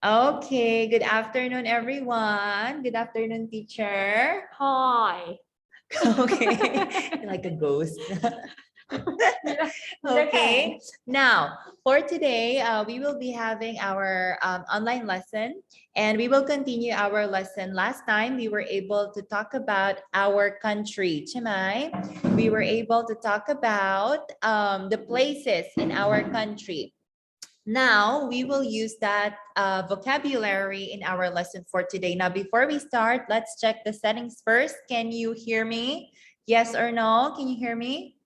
Okay, good afternoon, everyone. Good afternoon, teacher. Hi. Okay, like a ghost. Okay, now for today, we will be having our online lesson and we will continue our lesson. Last time, we were able to talk about our country, Chimay. We were able to talk about the places in our country. Now, we will use that vocabulary in our lesson for today. Now, before we start, let's check the settings first. Can you hear me? Yes or no? Can you hear me?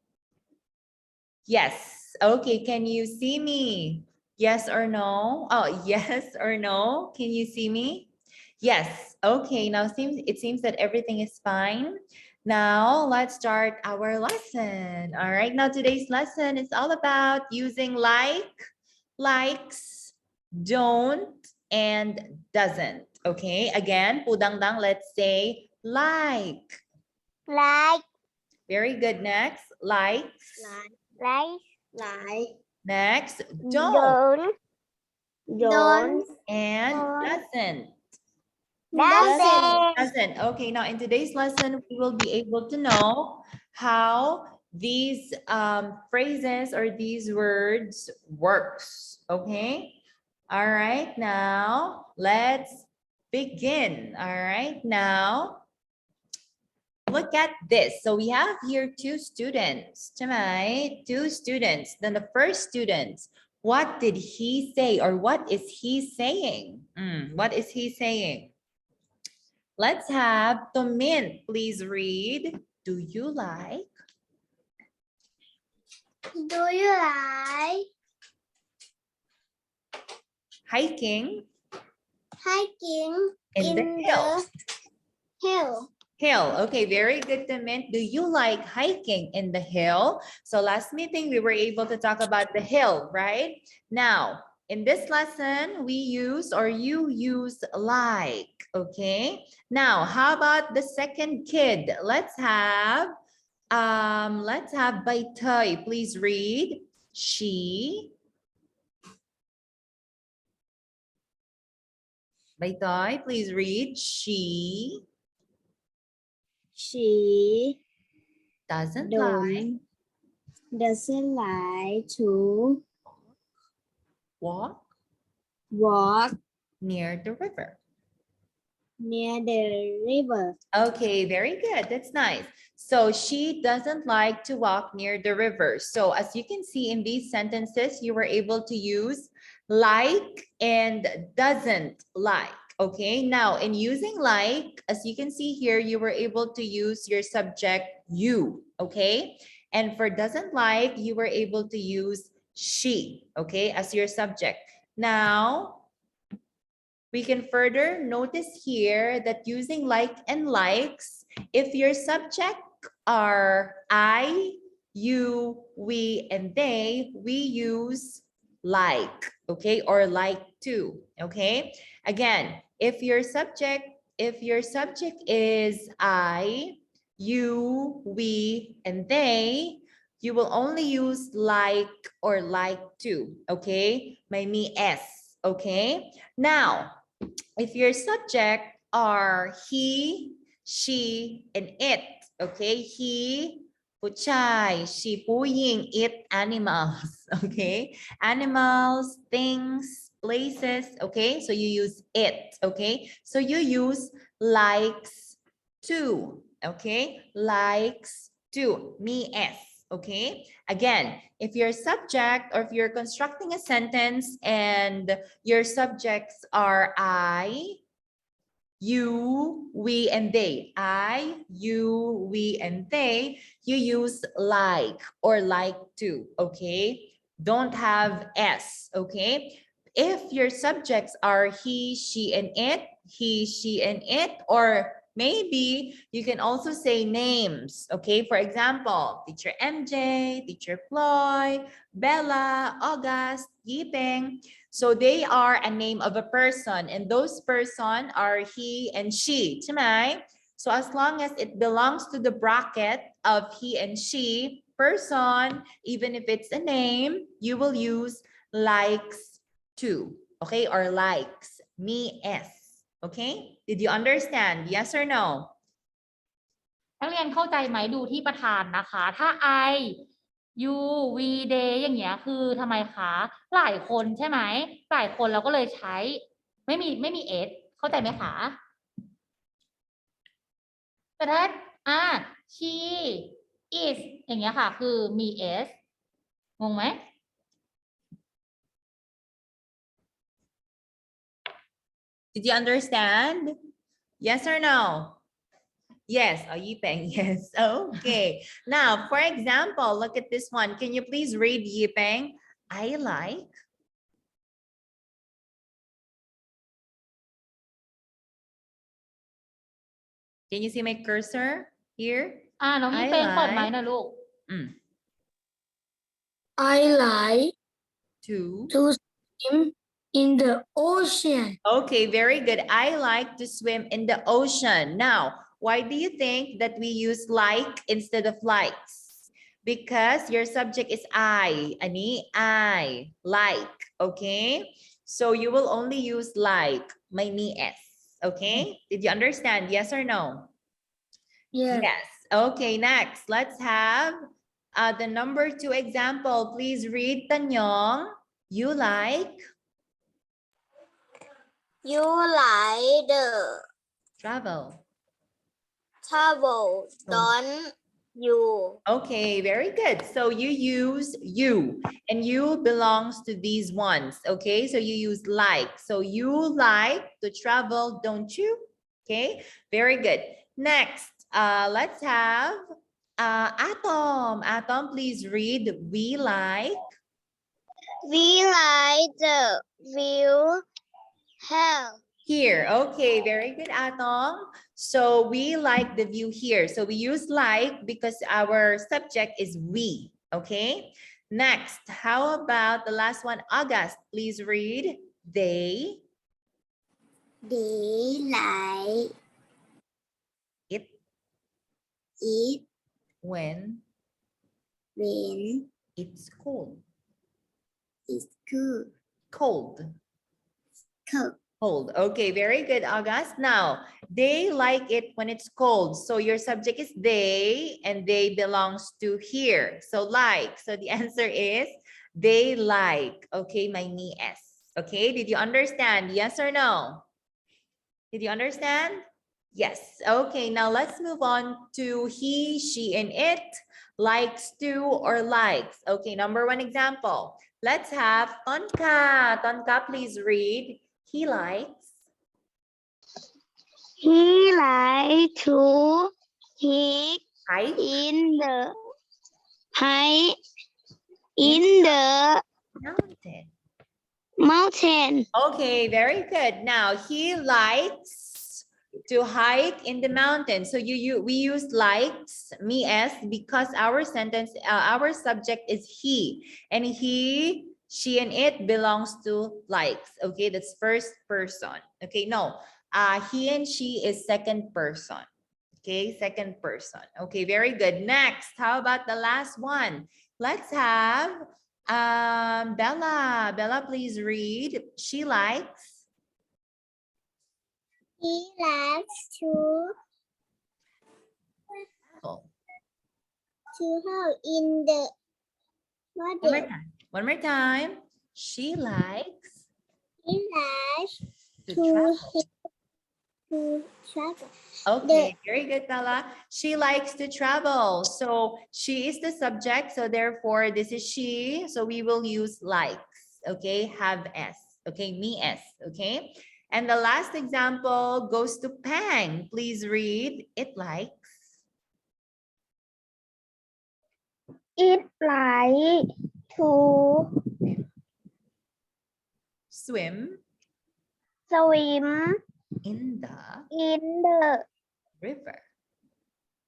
Yes. Okay. Can you see me? Yes or no? Oh, yes or no? Can you see me? Yes. Okay. Now it seems that everything is fine. Now let's start our lesson. All right. Now today's lesson is all about using like, likes, don't, and doesn't. Okay. Again, pudangdang, let's say like. Like, Very good. Next, likes. like, Next, don't don't, and don't. doesn't. doesn't, Doesn't. Okay, now in today's lesson, we will be able to know how these phrases or these words works. Okay. All right, now let's begin. All right, now look at this. So we have here two students, right? Two students. Then the first student, what did he say or what is he saying? What is he saying? Let's have Tomin, please read. Do you like? do you like Hiking hiking in the hill. hill? Hill. Okay, very good, Tomin. Do you like hiking in the hill? So last meeting, we were able to talk about the hill, right? Now, in this lesson, we use or you use like, okay? Now, how about the second kid? Let's have Baitoy. Please read. Baitoy, please read. She Doesn't doesn't like to walk walk near the river. near the river. Okay, very good. That's nice. So she doesn't like to walk near the river. So as you can see in these sentences, you were able to use like and doesn't like. Okay, now in using like, as you can see here, you were able to use your subject you. Okay, and for doesn't like, you were able to use she. Okay, as your subject. Now, we can further notice here that using like and likes, if your subject are I, you, we, and they, we use like, okay, or like to, okay? Again, if your subject is I, you, we, and they, you will only use like or like to, okay? May me s, okay? Now, if your subject are he, she, and it, okay? He, ผู้ชาย she, ผู้หญิง it, animals, okay? Animals, things, places, okay? So you use it, okay? So you use likes to, okay? Likes to, me s, okay? Again, if your subject or if you're constructing a sentence and your subjects are I, you, we, and they. I, you, we, and they. You use like or like to, okay? Don't have s, okay? If your subjects are he, she, and it, he, she, and it, or maybe you can also say names, okay? For example, teacher MJ, teacher Ploy, Bella, August, Yipeng. So they are a name of a person and those person are he and she, ใช่ไหม? So as long as it belongs to the bracket of he and she, person, even if it's a name, you will use likes to, okay, or likes. Me S, okay? Did you understand? Yes or no? นักเรียนเข้าใจไหมดูที่ประธานนะคะ ถ้า I you we they อย่างเงี้ยคือทำไมคะหลายคนใช่ไหมหลายคนเราก็เลยใช้ไม่มี s เข้าใจไหมคะแต่ถ้าshe is อย่างเงี้ยค่ะคือมี s งงไหม Did you understand? Yes or no? Yes, oh, Yipeng, yes. Okay. Now, for example, look at this one. Can you please read Yipeng? I like. Can you see my cursor here? น้องยี่เป้งเปิดไมค์หน่อยลูก I like To. to swim in the ocean. Okay, very good. I like to swim in the ocean. Now, why do you think that we use like instead of likes? Because your subject is I. Ani, I. Like. Okay? So you will only use like. May ni S. Okay? Did you understand? Yes or no? Yes. Yes. Okay, next. Let's have the number 2 example. Please read Tanyong. You like You like the travel. travel, don't you? Okay, very good. So you use you, and you belongs to these ones. Okay, so you use like. So you like to travel, don't you? Okay, very good. Next, let's have Atom. Atom, please read. We like. We like the view here. Here. Okay, very good, Atom. So we like the view here. So we use like because our subject is we. Okay. Next, how about the last one? August, please read. They. They like It. it When when it's cold. it's good. Cold. Cold. Cold. Okay, very good, August. Now, they like it when it's cold. So your subject is they, and they belongs to here. So like. So the answer is they like. Okay, my me S. Okay, did you understand? Yes or no? Did you understand? Yes. Okay, now let's move on to he, she, and it. Likes to or likes. Okay, number 1 example. Let's have Tonka. Tonka, please read. He likes. He like to hike Hike. in the hike in the Mountain. mountain. Okay, very good. Now he likes to hike in the mountain. So we use likes, me as, because our sentence, our subject is he, and he, she, and it belongs to likes. Okay, that's first person. Okay, no, he and she is second person. Okay, second person. Okay, very good. Next, how about the last one? Let's have Bella. Bella, please read. She likes. He likes to Oh, help in the one more model. time. One more time. She likes He likes to to travel. to travel. Okay, very good, Bella. She likes to travel. So she is the subject. So therefore, this is she. So we will use likes. Okay, have S. Okay, me S. Okay. And the last example goes to Pang. Please read. It likes. It like to Swim swim in the in the river.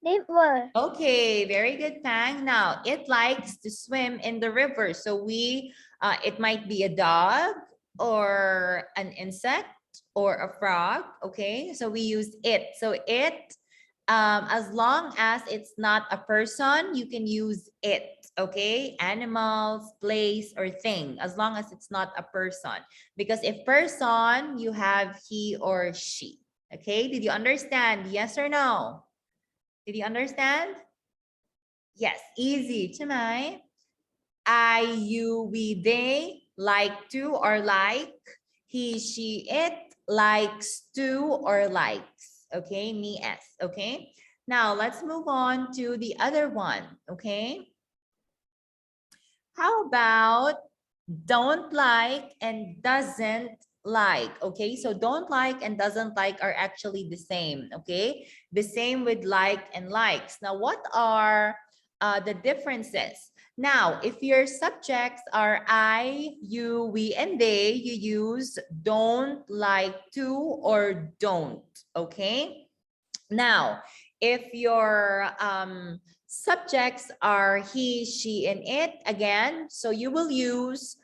river. Okay, very good, Pang. Now, it likes to swim in the river. So it might be a dog or an insect or a frog. Okay, so we use it. So it, as long as it's not a person, you can use it. okay? Animals, place, or thing, as long as it's not a person. Because if person, you have he or she, okay? Did you understand? Yes or no? Did you understand? Yes, easy, ใช่ไหม? I, you, we, they, like to or like, he, she, it, likes to or likes, okay? Me, s, okay? Now let's move on to the other one, okay? How about don't like and doesn't like, okay? So don't like and doesn't like are actually the same, okay? The same with like and likes. Now, what are the differences? Now, if your subjects are I, you, we, and they, you use don't, like to, or don't, okay? Now, if your subjects are he, she, and it, again, so you will use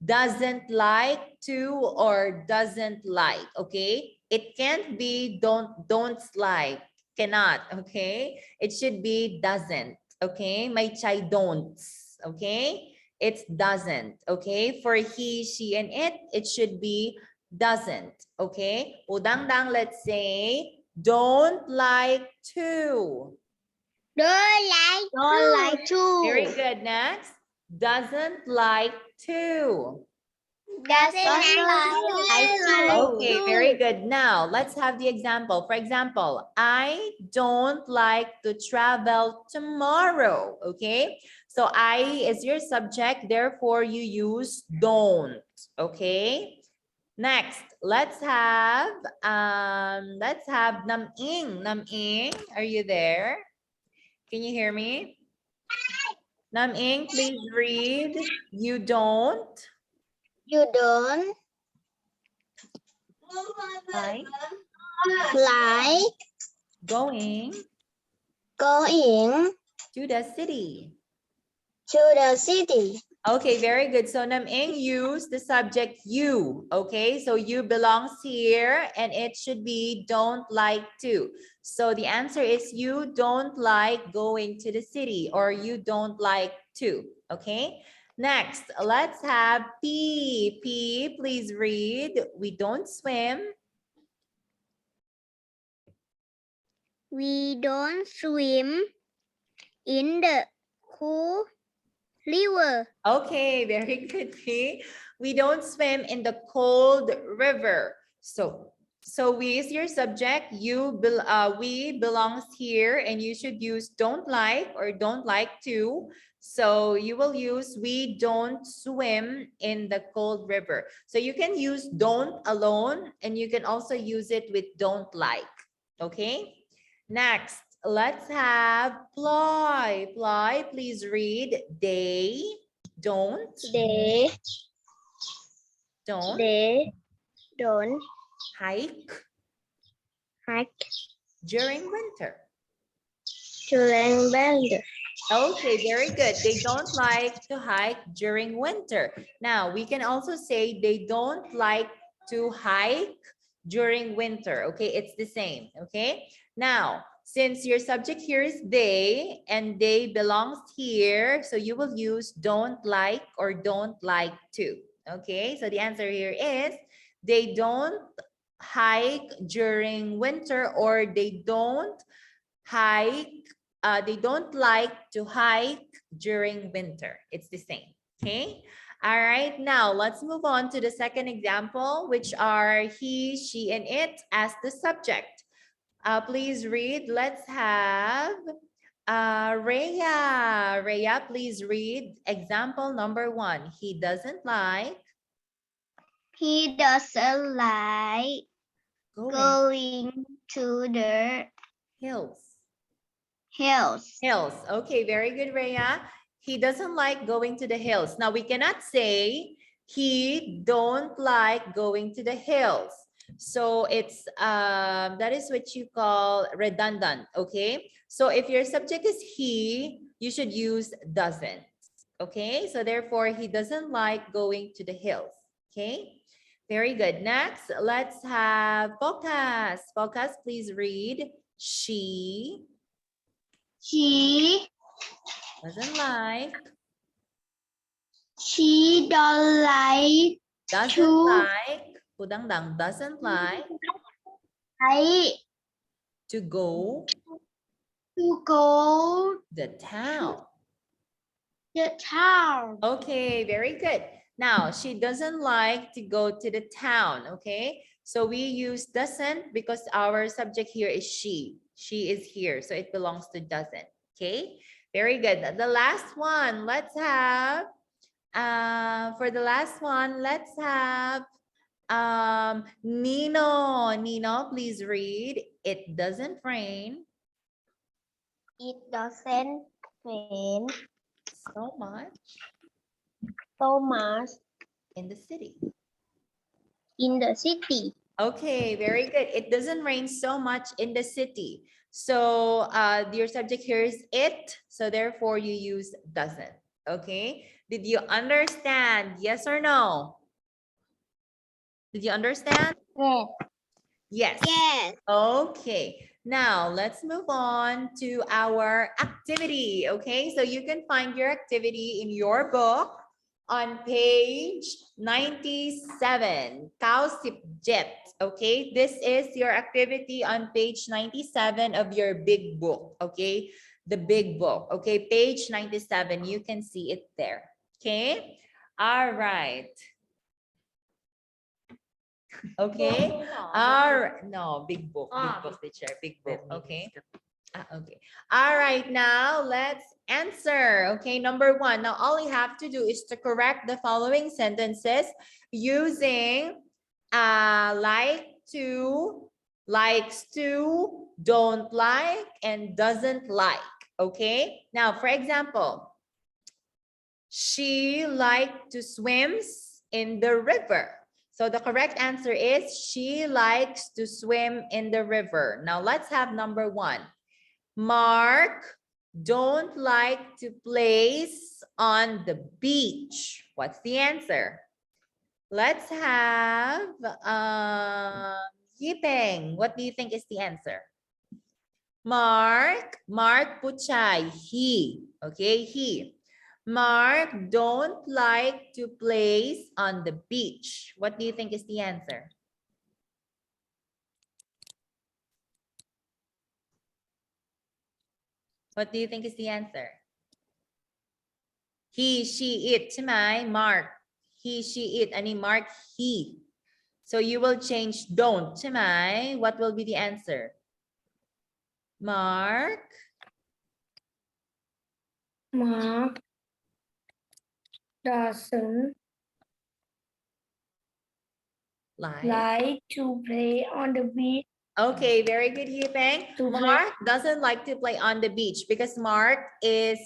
doesn't like to or doesn't like, okay? It can't be don't like, cannot, okay? It should be doesn't, okay? May chai don'ts, okay? It's doesn't, okay? For he, she, and it should be doesn't, okay? Udang-dang, let's say, don't like to. Don't like to. Very good. Next, doesn't like to. Doesn't like to. Okay, very good. Now, let's have the example. For example, I don't like to travel tomorrow, okay? So I is your subject, therefore you use don't, okay? Next, let's have Nam-ing. Nam-ing, are you there? Can you hear me? Nam-ing, please read. You don't You don't like like going going to the city. to the city. Okay, very good. So Nam-ing, use the subject you. Okay, so you belongs here and it should be don't like to. So the answer is you don't like going to the city or you don't like to. Okay, next, let's have P. P, please read. We don't swim. We don't swim in the cool river. Okay, very good, P. We don't swim in the cold river. So we is your subject, we belongs here, and you should use don't like or don't like to. So you will use we don't swim in the cold river. So you can use don't alone, and you can also use it with don't like. Okay. Next, let's have Ploy. Ploy, please read. They don't They don't don't hike hike during winter. during winter. Okay, very good. They don't like to hike during winter. Now, we can also say they don't like to hike during winter. Okay, it's the same. Okay, now, since your subject here is they and they belongs here, so you will use don't like or don't like to. Okay, so the answer here is they don't hike during winter or they don't hike they don't like to hike during winter. It's the same, okay? All right, now let's move on to the second example, which are he, she, and it as the subject. Please read. Let's have Rhea. Rhea, please read example number 1. He doesn't like He doesn't like going to the hills. hills. Hills. Okay, very good, Rhea. He doesn't like going to the hills. Now, we cannot say he don't like going to the hills. So it's that is what you call redundant, okay? So if your subject is he, you should use doesn't, okay? So therefore, he doesn't like going to the hills, okay? Very good. Next, let's have Focus. Focus, please read. She She doesn't like She don't like Doesn't to like, pudangdang, doesn't like I to go to go the town. the town. Okay, very good. Now, she doesn't like to go to the town, okay? So we use doesn't because our subject here is she. She is here, so it belongs to doesn't, okay? Very good. The last one, let's have, for the last one, let's have Nino. Nino, please read. It doesn't rain It doesn't rain so much so much in the city. in the city. Okay, very good. It doesn't rain so much in the city. So your subject here is it. So therefore you use doesn't. Okay. Did you understand? Yes or no? Did you understand? Yes. Yes. Yes. Okay. Now let's move on to our activity. Okay. So you can find your activity in your book on page 97, Kausip Jet. Okay, this is your activity on page 97 of your big book. Okay, the big book. Okay, page 97, you can see it there. Okay, all right. Okay, no, big book, teacher, big book. Okay. Okay. All right, now let's answer. Okay, number one. Now all you have to do is to correct the following sentences using like to, likes to, don't like, and doesn't like. Okay. Now, for example, she liked to swims in the river. So the correct answer is she likes to swim in the river. Now let's have number one. Mark don't like to place on the beach. What's the answer? Let's have Yipeng. What do you think is the answer? Mark Puchay, he. Okay, he. Mark don't like to place on the beach. What do you think is the answer? What do you think is the answer? He, she, it, ใช่ไหม? Mark. He, she, it. Any mark, he. So you will change don't, ใช่ไหม? What will be the answer? Mark. Mark doesn't like to play on the beach. Okay, very good, Yipeng. Mark doesn't like to play on the beach because Mark is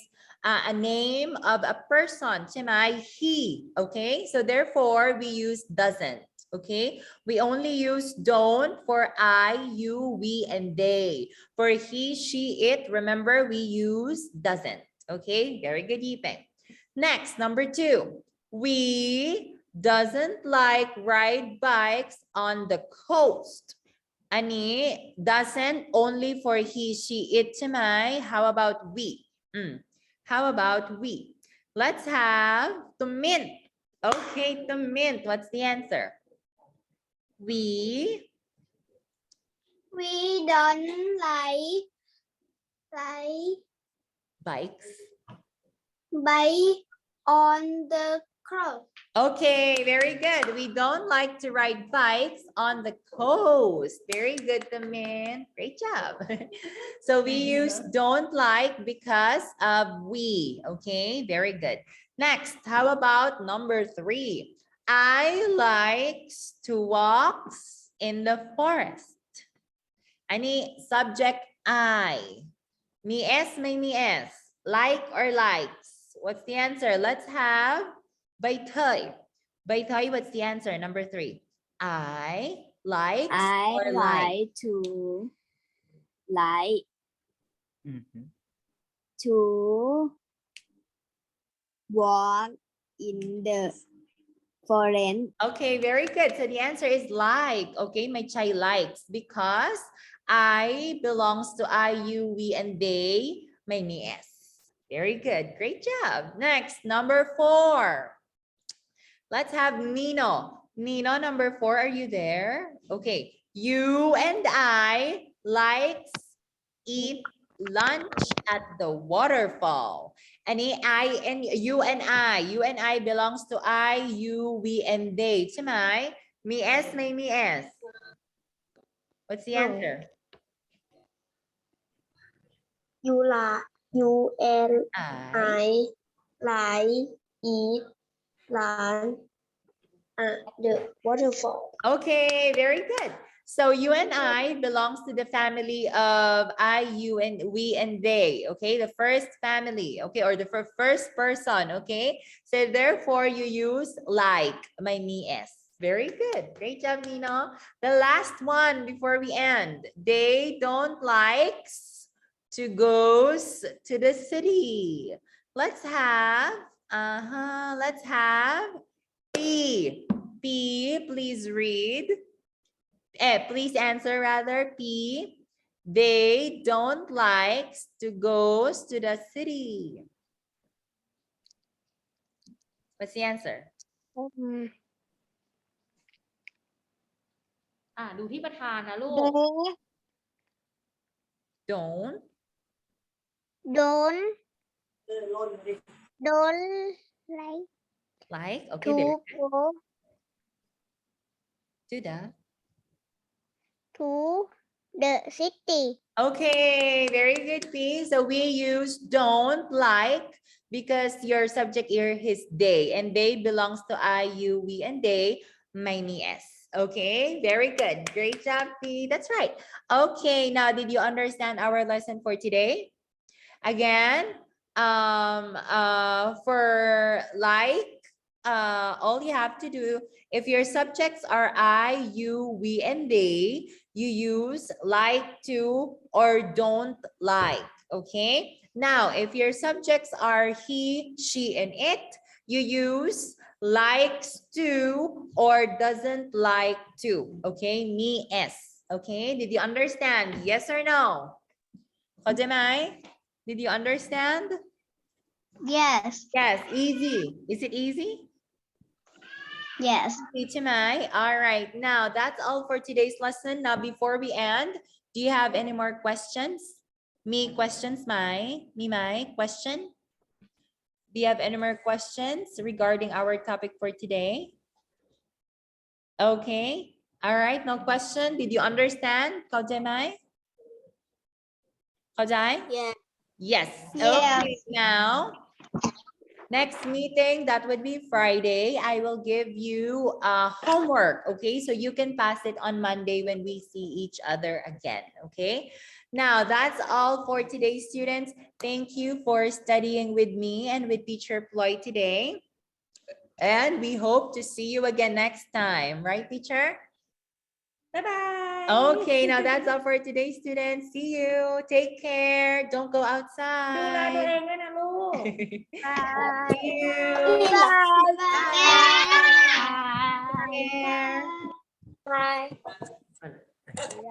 a name of a person, ใช่ไหม? He, okay? So therefore, we use doesn't, okay? We only use don't for I, you, we, and they. For he, she, it, remember, we use doesn't, okay? Very good, Yipeng. Next, number two. We doesn't like ride bikes on the coast. อันนี้ doesn't only for he, she, it ใช่ไหม? How about we? How about we? Let's have Tumint. Okay, Tumint, what's the answer? We don't like bikes. bike on the cross. Okay, very good. We don't like to ride bikes on the coast. Very good, Tamin. Great job. So we use don't like because of we. Okay, very good. Next, how about number three? I likes to walk in the forest. Any subject I. Me S, may me S. Like or likes? What's the answer? Let's have Baitoy. Baitoy, what's the answer? Number three. I like or like to like to walk in the forest. Okay, very good. So the answer is like. Okay, my child likes because I belongs to I, you, we, and they. May me S. Very good. Great job. Next, number four. Let's have Nino. Nino, number 4, are you there? Okay. You and I likes eat lunch at the waterfall. Any I and you and I. You and I belongs to I, you, we, and they. ใช่ไหม? Me S, may me S. What's the No. answer? You and I. like eat lunch at the waterfall. Okay, very good. So you and I belongs to the family of I, you, and we, and they. Okay, the first family. Okay, or the first person. Okay, so therefore you use like, my me S. Very good. Great job, Nino. The last one before we end. They don't like to go to the city. Let's have, let's have P. P, please read. Please answer rather. P. They don't like to go to the city. What's the answer? ดูที่ประธานนะลูก Don't. Don't like Like. Okay, to very go to the. to the city. Okay, very good, P. So we use don't like because your subject here is they, and they belongs to I, you, we, and they, my, me, S. Okay, very good. Great job, P. That's right. Okay, now did you understand our lesson for today? Again, for like, all you have to do, if your subjects are I, you, we, and they, you use like to or don't like, okay? Now, if your subjects are he, she, and it, you use likes to or doesn't like to, okay? Me, S, okay? Did you understand? Yes or no? Kojemai, did you understand? Yes. Yes, easy. Is it easy? Yes. Chimay. All right. Now that's all for today's lesson. Now, before we end, do you have any more questions? Me questions, Mai? Me, Mai, question? Do you have any more questions regarding our topic for today? Okay. All right. No question. Did you understand, Kaujai? Kaujai? Yeah. Yes. Yes. Okay. Now, next meeting, that would be Friday. I will give you homework, okay? So you can pass it on Monday when we see each other again, okay? Now, that's all for today, students. Thank you for studying with me and with Teacher Ploy today. And we hope to see you again next time, right, teacher? Bye-bye. Okay, now that's all for today, students. See you. Take care. Don't go ดูแลตัว outside. เองด้วยนะลูก See you. Bye. Take care. Bye.